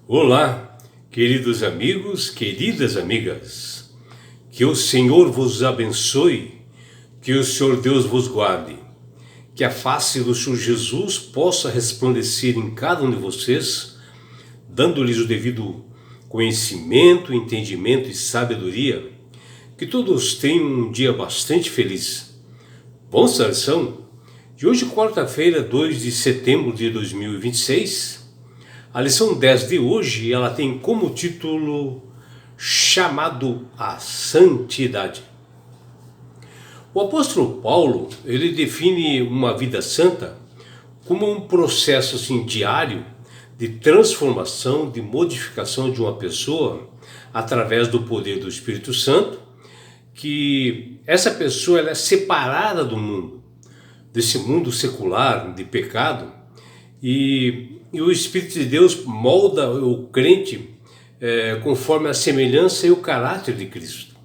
Olá, queridos amigos, queridas amigas. Que o Senhor vos abençoe, que o Senhor Deus vos guarde, que a face do Senhor Jesus possa resplandecer em cada um de vocês, dando-lhes o devido conhecimento, entendimento e sabedoria, que todos tenham um dia bastante feliz. Vamos à lição de hoje, quarta-feira, 2 de setembro de 2026. A lição 10 de hoje, ela tem como título Chamado à Santidade. O apóstolo Paulo, ele define uma vida santa como um processo diário de transformação, de modificação de uma pessoa através do poder do Espírito Santo, que essa pessoa ela é separada do mundo, desse mundo secular, de pecado, e o Espírito de Deus molda o crente conforme a semelhança e o caráter de Cristo.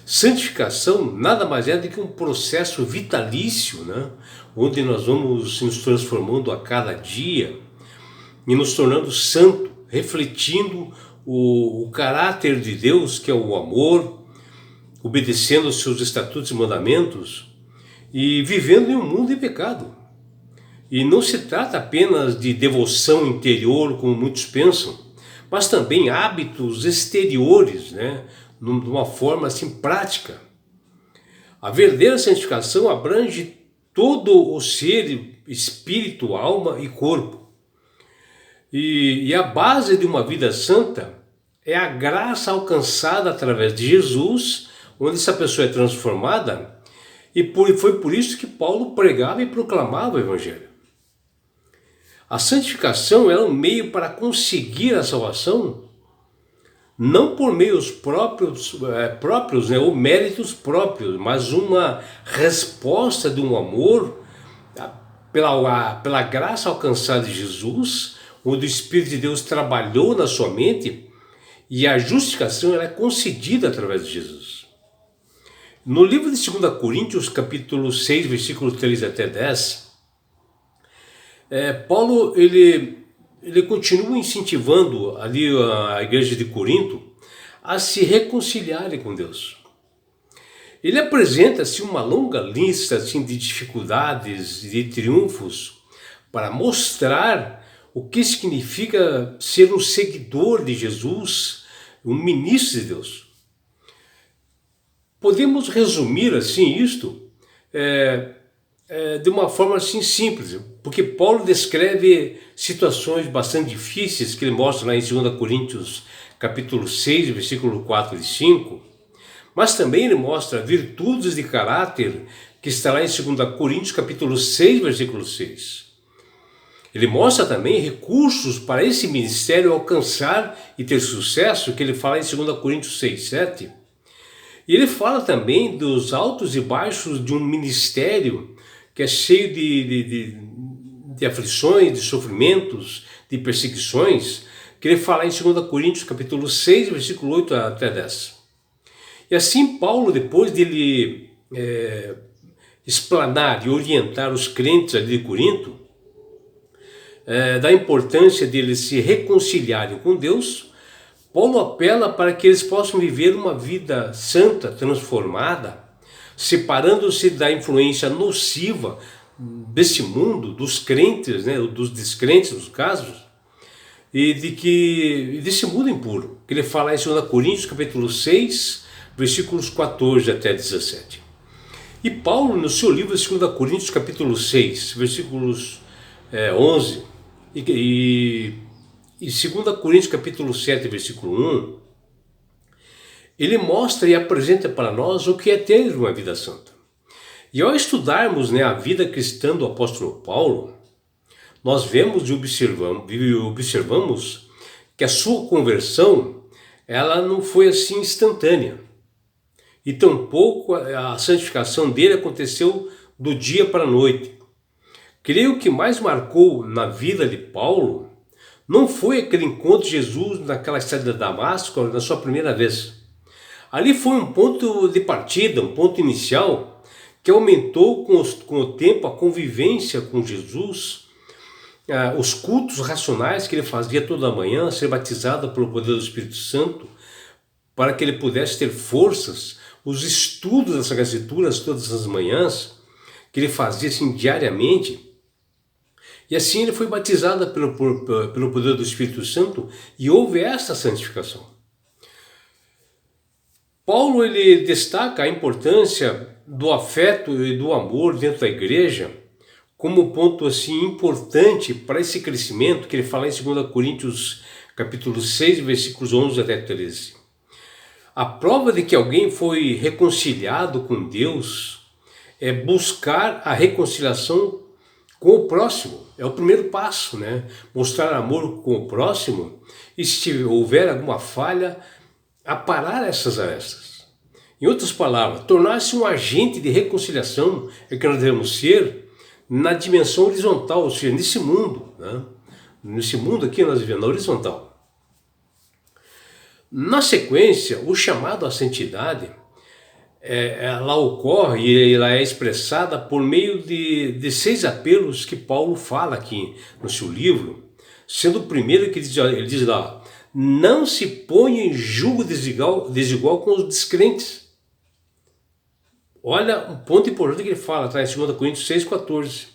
Santificação nada mais é do que um processo vitalício, né? Onde nós vamos nos transformando a cada dia e nos tornando santo, refletindo o caráter de Deus, que é o amor, obedecendo aos seus estatutos e mandamentos e vivendo em um mundo de pecado. E não se trata apenas de devoção interior, como muitos pensam, mas também hábitos exteriores, né? De uma forma prática. A verdadeira santificação abrange todo o ser, espírito, alma e corpo. E a base de uma vida santa é a graça alcançada através de Jesus, onde essa pessoa é transformada, e foi por isso que Paulo pregava e proclamava o Evangelho. A santificação é um meio para conseguir a salvação, não por meios próprios, né, ou méritos próprios, mas uma resposta de um amor pela graça alcançada de Jesus, onde o Espírito de Deus trabalhou na sua mente, e a justificação ela é concedida através de Jesus. No livro de 2 Coríntios, capítulo 6, versículo 3 até 10, Paulo ele continua incentivando ali a igreja de Corinto a se reconciliarem com Deus. Ele apresenta uma longa lista de dificuldades e de triunfos para mostrar o que significa ser um seguidor de Jesus, um ministro de Deus. Podemos resumir isto de uma forma simples, porque Paulo descreve situações bastante difíceis que ele mostra lá em 2 Coríntios capítulo 6, versículo 4 e 5, mas também ele mostra virtudes de caráter que está lá em 2 Coríntios capítulo 6, versículo 6. Ele mostra também recursos para esse ministério alcançar e ter sucesso, que ele fala em 2 Coríntios 6, 7. E ele fala também dos altos e baixos de um ministério que é cheio de aflições, de sofrimentos, de perseguições, que ele fala em 2 Coríntios capítulo 6, versículo 8 até 10. E assim Paulo, depois de ele explanar e orientar os crentes ali de Corinto, da importância deles se reconciliarem com Deus, Paulo apela para que eles possam viver uma vida santa, transformada, separando-se da influência nociva desse mundo, dos crentes, né, dos descrentes nos casos, e desse mundo impuro, que ele fala em 2 Coríntios capítulo 6, versículos 14 até 17. E Paulo, no seu livro 2 Coríntios capítulo 6, versículos 11, e 2 Coríntios capítulo 7, versículo 1, ele mostra e apresenta para nós o que é ter uma vida santa. E ao estudarmos a vida cristã do apóstolo Paulo, nós vemos e observamos que a sua conversão ela não foi instantânea. E tampouco a santificação dele aconteceu do dia para a noite. Creio que mais marcou na vida de Paulo não foi aquele encontro de Jesus naquela estrada de Damasco, na sua primeira vez. Ali foi um ponto de partida, um ponto inicial, que aumentou com o tempo a convivência com Jesus, os cultos racionais que ele fazia toda manhã, ser batizado pelo poder do Espírito Santo, para que ele pudesse ter forças, os estudos das Sagradas Escrituras todas as manhãs, que ele fazia assim diariamente, e assim ele foi batizado pelo poder do Espírito Santo e houve essa santificação. Paulo ele destaca a importância do afeto e do amor dentro da igreja como ponto assim importante para esse crescimento que ele fala em 2 Coríntios capítulo 6, versículos 11 até 13. A prova de que alguém foi reconciliado com Deus é buscar a reconciliação com o próximo. É o primeiro passo, né? Mostrar amor com o próximo e se houver alguma falha, aparar essas arestas. Em outras palavras, tornar-se um agente de reconciliação é que nós devemos ser na dimensão horizontal, ou seja, nesse mundo, né? Nesse mundo aqui nós vivemos na horizontal. Na sequência, o chamado à santidade, ela ocorre e ela é expressada por meio de 6 apelos que Paulo fala aqui no seu livro, sendo o primeiro que ele diz lá: não se ponha em julgo desigual com os descrentes. Olha um ponto importante que ele fala, tá, em 2 Coríntios 6,14.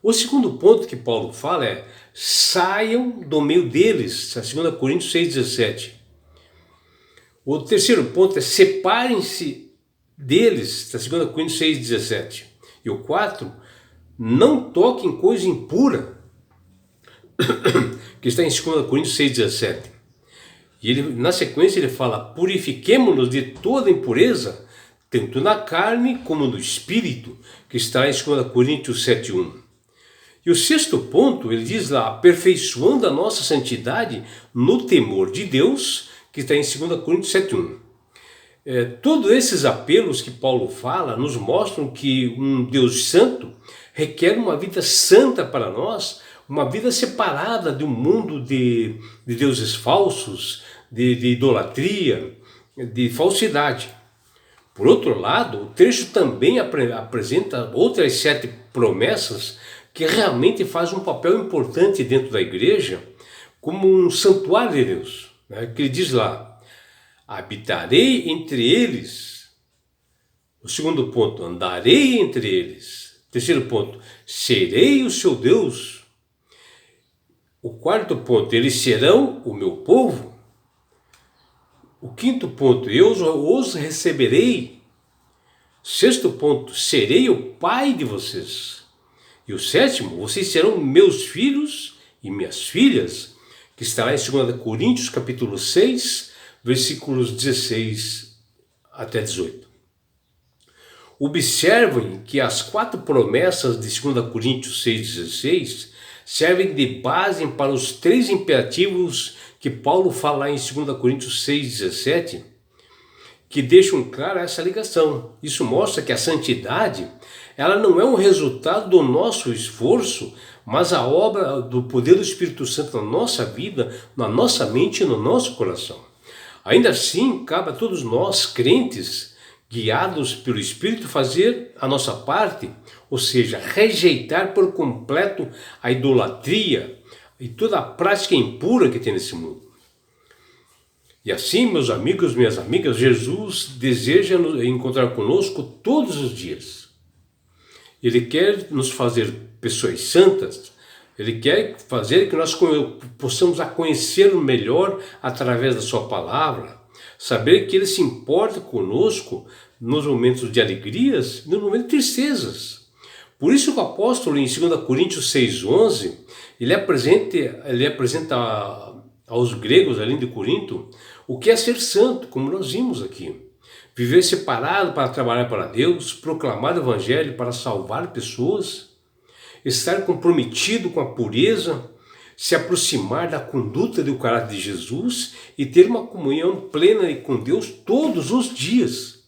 O segundo ponto que Paulo fala é: saiam do meio deles, 2 Coríntios 6,17. O terceiro ponto é: separem-se deles, 2 Coríntios 6,17. E o 4, não toquem coisa impura, que está em 2 Coríntios 6,17. E ele, na sequência ele fala: purifiquemo-nos de toda impureza, tanto na carne como no espírito, que está em 2 Coríntios 7,1. E o sexto ponto, ele diz lá: aperfeiçoando a nossa santidade no temor de Deus, que está em 2 Coríntios 7,1. Todos esses apelos que Paulo fala nos mostram que um Deus santo requer uma vida santa para nós, uma vida separada de um mundo de deuses falsos, de idolatria, de falsidade. Por outro lado, o trecho também apresenta outras 7 promessas que realmente fazem um papel importante dentro da igreja como um santuário de Deus, né? Que ele diz lá: habitarei entre eles. O segundo ponto: andarei entre eles. Terceiro ponto: serei o seu Deus. O quarto ponto: eles serão o meu povo. O quinto ponto: eu os receberei. Sexto ponto: serei o pai de vocês. E o sétimo: vocês serão meus filhos e minhas filhas, que estará em 2 Coríntios capítulo 6, versículos 16 até 18. Observem que as 4 promessas de 2 Coríntios 6,16 servem de base para os 3 imperativos que Paulo fala em 2 Coríntios 6,17, que deixam clara essa ligação. Isso mostra que a santidade, ela não é um resultado do nosso esforço, mas a obra do poder do Espírito Santo na nossa vida, na nossa mente e no nosso coração. Ainda assim, cabe a todos nós, crentes, guiados pelo Espírito, fazer a nossa parte, ou seja, rejeitar por completo a idolatria e toda a prática impura que tem nesse mundo. E assim, meus amigos, minhas amigas, Jesus deseja encontrar conosco todos os dias. Ele quer nos fazer pessoas santas. Ele quer fazer que nós possamos a conhecer melhor através da sua palavra, saber que ele se importa conosco nos momentos de alegrias e nos momentos de tristezas. Por isso que o apóstolo em 2 Coríntios 6,11, ele apresenta aos gregos ali de Corinto o que é ser santo, como nós vimos aqui. Viver separado para trabalhar para Deus, proclamar o evangelho para salvar pessoas, estar comprometido com a pureza, se aproximar da conduta do caráter de Jesus e ter uma comunhão plena com Deus todos os dias,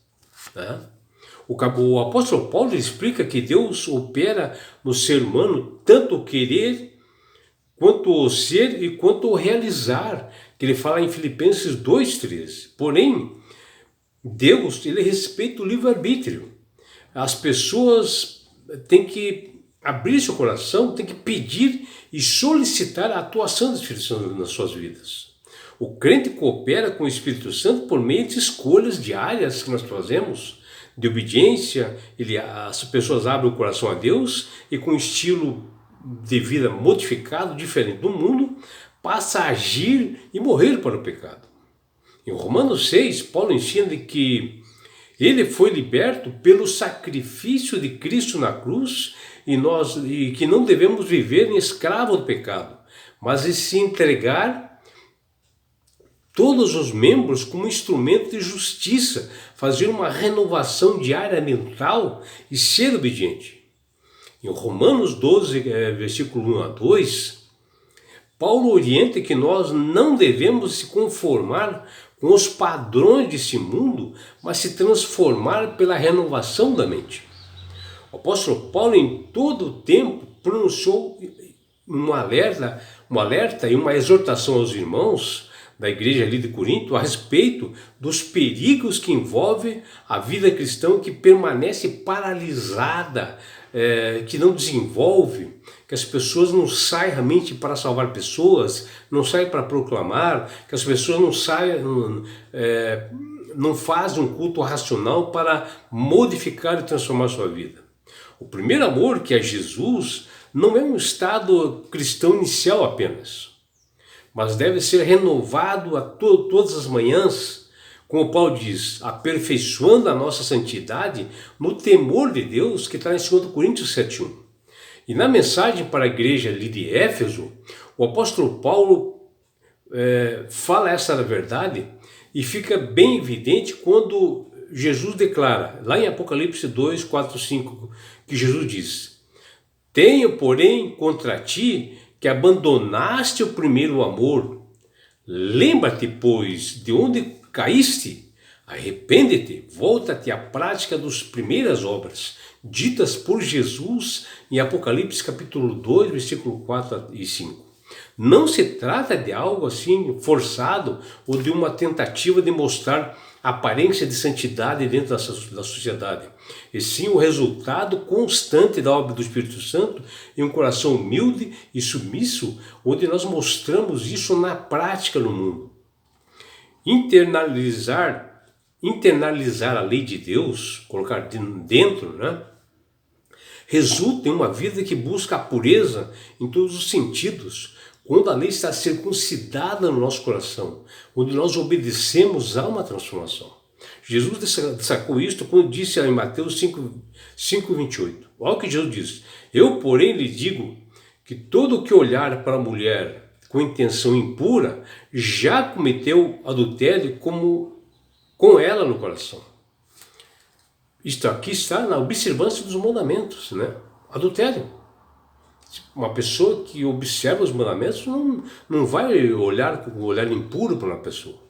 né? O apóstolo Paulo explica que Deus opera no ser humano tanto o querer, quanto o ser e quanto o realizar, que ele fala em Filipenses 2,13. Porém, Deus, ele respeita o livre-arbítrio. As pessoas têm que abrir seu coração, tem que pedir e solicitar a atuação do Espírito Santo nas suas vidas. O crente coopera com o Espírito Santo por meio de escolhas diárias que nós fazemos, de obediência. As pessoas abrem o coração a Deus e, com um estilo de vida modificado, diferente do mundo, passa a agir e morrer para o pecado. Em Romanos 6, Paulo ensina que ele foi liberto pelo sacrifício de Cristo na cruz e que não devemos viver em escravo do pecado, mas se entregar todos os membros como instrumento de justiça, fazer uma renovação diária mental e ser obediente. Em Romanos 12, versículo 1 a 2, Paulo orienta que nós não devemos se conformar com os padrões desse mundo, mas se transformar pela renovação da mente. O apóstolo Paulo, em todo o tempo, pronunciou um alerta e uma exortação aos irmãos da igreja ali de Corinto a respeito dos perigos que envolve a vida cristã, que permanece paralisada, que não desenvolve, que as pessoas não saem realmente para salvar pessoas, não saem para proclamar, que as pessoas não fazem um culto racional para modificar e transformar a sua vida. O primeiro amor, que é Jesus, não é um estado cristão inicial apenas, mas deve ser renovado todas as manhãs, como Paulo diz, aperfeiçoando a nossa santidade no temor de Deus, que está em 2 Coríntios 7,1. E na mensagem para a igreja ali de Éfeso, o apóstolo Paulo fala essa verdade e fica bem evidente quando Jesus declara, lá em Apocalipse 2, 4, 5, que Jesus diz: tenho, porém, contra ti que abandonaste o primeiro amor. Lembra-te, pois, de onde caíste, arrepende-te, volta-te à prática das primeiras obras, ditas por Jesus em Apocalipse capítulo 2, versículo 4 e 5. Não se trata de algo assim forçado ou de uma tentativa de mostrar aparência de santidade dentro da sociedade, e sim o resultado constante da obra do Espírito Santo em um coração humilde e submisso, onde nós mostramos isso na prática no mundo. Internalizar a lei de Deus, colocar dentro, resulta em uma vida que busca a pureza em todos os sentidos, quando a lei está circuncidada no nosso coração, onde nós obedecemos a uma transformação. Jesus destacou isto quando disse em Mateus 5:28. Olha o que Jesus diz: eu, porém, lhe digo que todo o que olhar para a mulher com intenção impura já cometeu adultério com ela no coração. Isto aqui está na observância dos mandamentos, Adultério. Uma pessoa que observa os mandamentos não vai olhar com um olhar impuro para uma pessoa.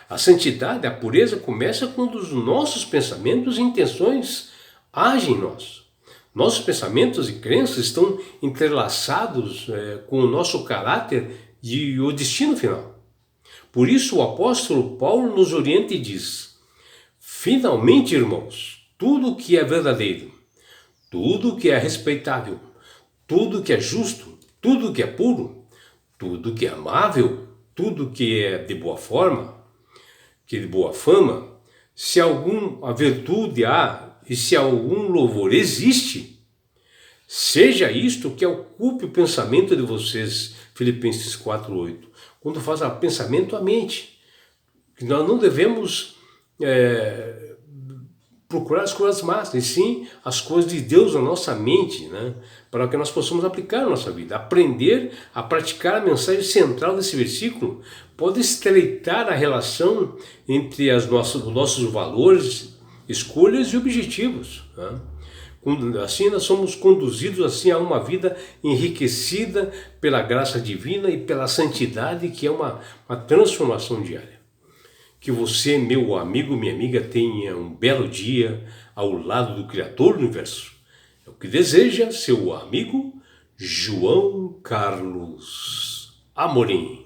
A santidade, a pureza começa quando os nossos pensamentos e intenções agem em nós. Nossos pensamentos e crenças estão entrelaçados com o nosso caráter e o destino final. Por isso o apóstolo Paulo nos orienta e diz: finalmente, irmãos, tudo o que é verdadeiro, tudo o que é respeitável, tudo que é justo, tudo que é puro, tudo que é amável, tudo que é de boa fama, se alguma virtude há e se algum louvor existe, seja isto que ocupe o pensamento de vocês. Filipenses 4:8. Quando faz pensamento à mente, que nós não devemos procurar as coisas más, e sim as coisas de Deus na nossa mente, para que nós possamos aplicar na nossa vida. Aprender a praticar a mensagem central desse versículo pode estreitar a relação entre os nossos valores, escolhas e objetivos. Assim nós somos conduzidos assim a uma vida enriquecida pela graça divina e pela santidade, que é uma transformação diária. Que você, meu amigo, minha amiga, tenha um belo dia ao lado do Criador do Universo. É o que deseja seu amigo João Carlos Amorim.